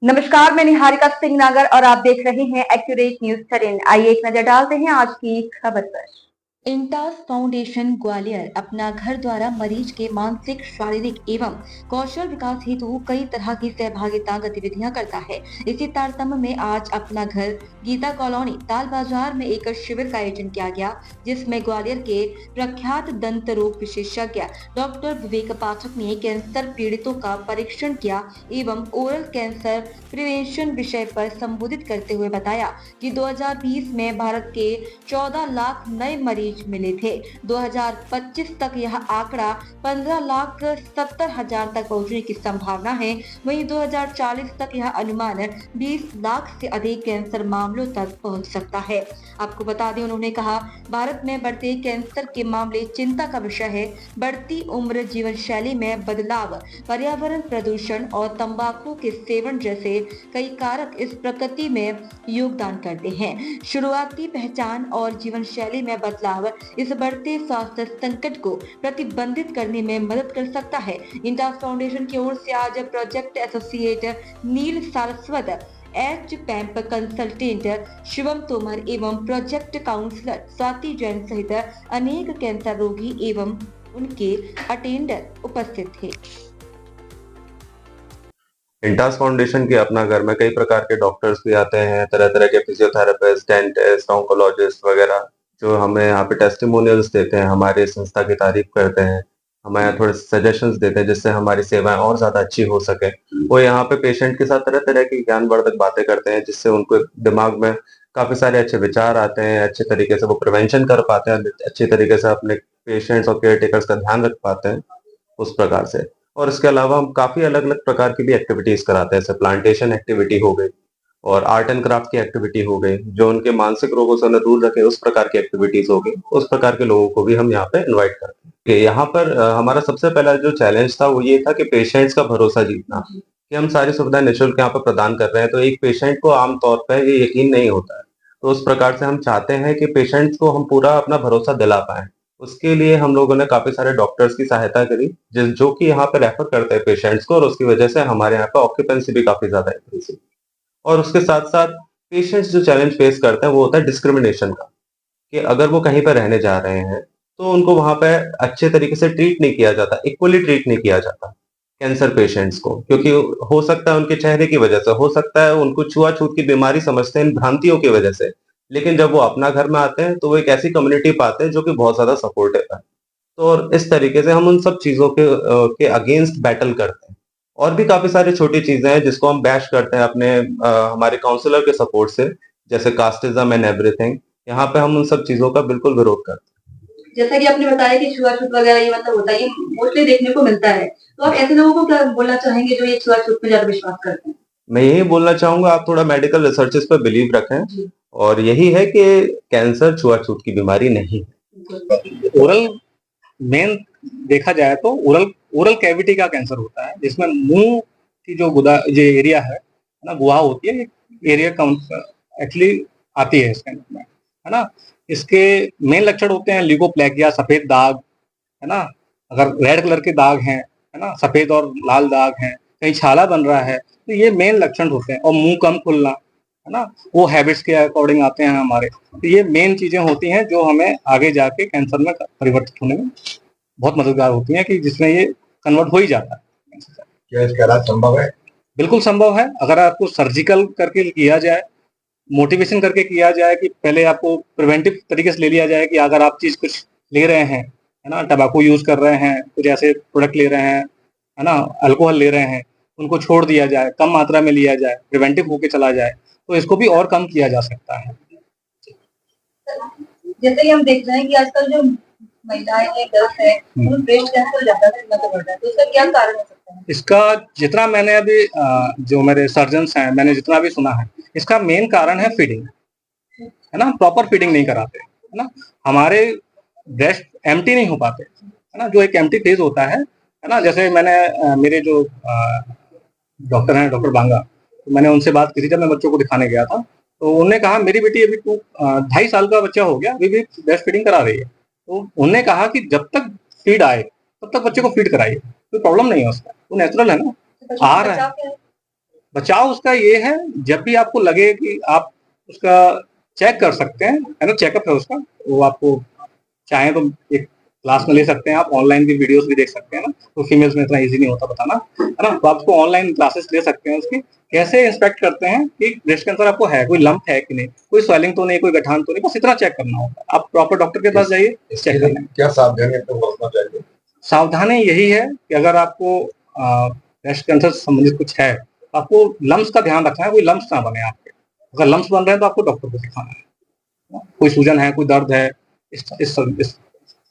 नमस्कार, मैं निहारिका सिंह नागर और आप देख रहे हैं एक्यूरेट न्यूज 13। आइए एक नजर डालते हैं आज की खबर पर। इंटास फाउंडेशन ग्वालियर अपना घर द्वारा मरीज के मानसिक, शारीरिक एवं कौशल विकास हेतु कई तरह की सहभागिता गतिविधियां करता है। इसी तारतम्य में आज अपना घर गीता कॉलोनी ताल बाजार में एक शिविर का आयोजन किया गया, जिसमें ग्वालियर के प्रख्यात दंत रोग विशेषज्ञ डॉक्टर विवेक पाठक ने कैंसर पीड़ितों का परीक्षण किया एवं ओरल कैंसर प्रिवेंशन विषय पर संबोधित करते हुए बताया कि 2020 में भारत के 14 लाख नए मरीज मिले थे। 2025 तक यह आंकड़ा 15,70,000 तक पहुंचने की संभावना है। वहीं 2040 तक यह अनुमान 20 लाख से अधिक कैंसर मामलों तक पहुंच सकता है। आपको बता दें, उन्होंने कहा, भारत में बढ़ते कैंसर के मामले चिंता का विषय है। बढ़ती उम्र, जीवन शैली में बदलाव, पर्यावरण प्रदूषण और तंबाकू के सेवन जैसे कई कारक इस प्रकृति में योगदान करते हैं। शुरुआती पहचान और जीवन शैली में बदलाव इस बढ़ते स्वास्थ्य संकट को प्रतिबंधित करने में मदद कर सकता है। इंटास फाउंडेशन की ओर से आज project associate Neel Saraswat, H पैम्प कंसल्टेंट शिवम तोमर एवं प्रोजेक्ट काउंसलर स्वाति जैन सहित अनेक कैंसर रोगी एवं उनके अटेंडर उपस्थित थे। इंटास फाउंडेशन के अपना घर में कई प्रकार के डॉक्टर्स भी आते हैं, तरह तरह के फिजियोथेरेपिस्ट, डेंटिस्ट, ऑन्कोलॉजिस्ट वगैरह, जो हमें यहाँ पे टेस्टिमोनियल्स देते हैं, हमारी संस्था की तारीफ करते हैं, हमें यहाँ थोड़े सजेशंस देते हैं जिससे हमारी सेवाएं और ज्यादा अच्छी हो सके। वो यहाँ पे पेशेंट के साथ तरह तरह की ज्ञानवर्धक बातें करते हैं, जिससे उनको दिमाग में काफी सारे अच्छे विचार आते हैं, अच्छे तरीके से वो प्रिवेंशन कर पाते हैं, अच्छे तरीके से अपने पेशेंट्स और केयर टेकर्स का ध्यान रख पाते हैं उस प्रकार से। और इसके अलावा हम काफी अलग अलग प्रकार की भी एक्टिविटीज कराते हैं, जैसे प्लांटेशन एक्टिविटी हो गई और आर्ट एंड क्राफ्ट की एक्टिविटी हो गई, जो उनके मानसिक रोगों से उन्हें दूर रखे, उस प्रकार की एक्टिविटीज हो गई। उस प्रकार के लोगों को भी हम यहाँ पे इनवाइट करते हैं। कि यहाँ पर हमारा सबसे पहला जो चैलेंज था वो ये था कि पेशेंट्स का भरोसा जीतना, कि हम सारी सुविधाएं निःशुल्क यहाँ पर प्रदान कर रहे हैं, तो एक पेशेंट को आमतौर पर ये यकीन नहीं होता है। तो उस प्रकार से हम चाहते हैं कि पेशेंट्स को हम पूरा अपना भरोसा दिला पाए। उसके लिए हम लोगों ने काफी सारे डॉक्टर्स की सहायता करी, जो कि यहाँ पे रेफर करते हैं पेशेंट्स को, और उसकी वजह से हमारे यहाँ पे ऑक्यूपेंसी भी काफी ज्यादा इंक्रीज हुई। और उसके साथ साथ पेशेंट्स जो चैलेंज फेस करते हैं वो होता है डिस्क्रिमिनेशन का, कि अगर वो कहीं पर रहने जा रहे हैं तो उनको वहां पे अच्छे तरीके से ट्रीट नहीं किया जाता, इक्वली ट्रीट नहीं किया जाता कैंसर पेशेंट्स को, क्योंकि हो सकता है उनके चेहरे की वजह से, हो सकता है उनको छुआछूत की बीमारी समझते हैं इन भ्रांतियों की वजह से, लेकिन जब वो अपना घर में आते हैं तो वो एक ऐसी कम्युनिटी पाते हैं जो कि बहुत ज्यादा सपोर्टिव है। तो और इस तरीके से हम उन सब चीजों के अगेंस्ट बैटल करते हैं। और भी काफी सारी छोटी चीजें हैं जिसको हम बैश करते हैं अपने हमारे काउंसलर के सपोर्ट से, जैसे कास्टिज्म एंड एवरीथिंग। यहाँ पे हम उन सब चीजों का बिल्कुल विरोध करते हैं। जैसा कि आपने बताया कि छुआछूत वगैरह ये मतलब होता है, ये मोस्टली देखने को मिलता है, तो आप ऐसे लोगों को क्या बोलना चाहेंगे जो ये छुआछूत पे ज्यादा विश्वास करते हैं? मैं यही बोलना चाहूंगा, आप थोड़ा मेडिकल रिसर्चेस पे बिलीव रखें, और यही है कि कैंसर छुआछूत की बीमारी नहीं है। ओरल मेन देखा जाए तो ओरल कैविटी का कैंसर होता है, जिसमें मुंह की जो एरिया है ना, गुहा होती है, एरिया एक्चुअली आती है इसके अंदर में, है ना। इसके मेन लक्षण होते हैं ल्यूकोप्लेकिया, सफेद दाग, है ना। अगर रेड कलर के दाग हैं, है ना, सफेद और लाल दाग हैं, कहीं छाला बन रहा है, तो ये मेन लक्षण होते हैं। और मुंह कम खुलना, है ना, वो हैबिट्स के अकॉर्डिंग आते हैं हमारे। तो ये मेन चीजें होती हैं जो हमें आगे जाके कैंसर में परिवर्तित होने में बहुत मददगार होती हैं, कि जिसमें ये कन्वर्ट हो ही जाता है। क्या इसका इलाज संभव है? बिल्कुल संभव है, अगर आपको सर्जिकल करके किया जाए, मोटिवेशन करके किया जाए, कि पहले आपको प्रिवेंटिव तरीके से ले लिया जाए, कि अगर आप चीज कुछ ले रहे हैं, है ना, टबाकू यूज कर रहे हैं, कुछ ऐसे प्रोडक्ट ले रहे हैं, है ना, अल्कोहल ले रहे हैं, उनको छोड़ दिया जाए, कम मात्रा में लिया जाए, प्रिवेंटिव होके चला जाए, तो इसको भी और कम किया जा सकता है। जैसे कि हम देख रहे हैं कि आजकल जो महिलाएं हैं, गर्ल्स हैं, उन ब्रेस्ट कैंसर ज्यादा से ज्यादा बढ़ रहा है, तो इसका क्या कारण हो सकता है? इसका जितना मैंने अभी जो मेरे सर्जन्स हैं, मैंने जितना भी सुना है, इसका मेन कारण है फीडिंग, है ना। प्रॉपर फीडिंग नहीं कराते, है ना। हमारे ब्रेस्ट एम्प्टी नहीं हो पाते, है ना, जो एक एम्प्टी फेज होता है ना। जैसे मैंने मेरे जो डॉक्टर हैं, डॉक्टर बांगा, तो मैंने उनसे बात की थी जब मैं बच्चों को दिखाने गया था, तो उन्होंने कहा मेरी बेटी अभी 2.5 साल का बच्चा हो गया, अभी भी ब्रेस्ट फीडिंग करा रही है। तो उन्होंने कहा कि जब तक फीड आए तब तक बच्चे को फीड कराइए, कोई प्रॉब्लम नहीं है उसका, वो नेचुरल है ना, आ रहा है। बचाव उसका ये है, जब भी आपको लगे कि आप उसका चेक कर सकते हैं, है ना, चेकअप है उसका, वो आपको चाहें तो एक क्लास में ले सकते हैं, आप ऑनलाइन की वीडियोस भी देख सकते हैं ना, तो फीमेल्स में इतना इजी नहीं होता बताना, है ना, तो आपको ऑनलाइन क्लासेस ले सकते हैं उसकी, कैसे इंस्पेक्ट करते हैं कि ब्रेस्ट कैंसर आपको है, कोई लंप है कि नहीं, कोई स्वेलिंग तो नहीं, कोई गठान तो नहीं, बस इतना चेक करना होता है। आप प्रॉपर डॉक्टर के पास जाइए, चेक कर लेंगे। क्या सावधानी तो बरतना चाहिए? सावधानी यही है कि अगर आपको ब्रेस्ट कैंसर से संबंधित कुछ है, तो आपको लम्स का ध्यान रखना है, कोई लम्स ना बने आपके। अगर लम्स बन रहे हैं तो आपको डॉक्टर को दिखाना है। कोई सूजन है, कोई दर्द है, इस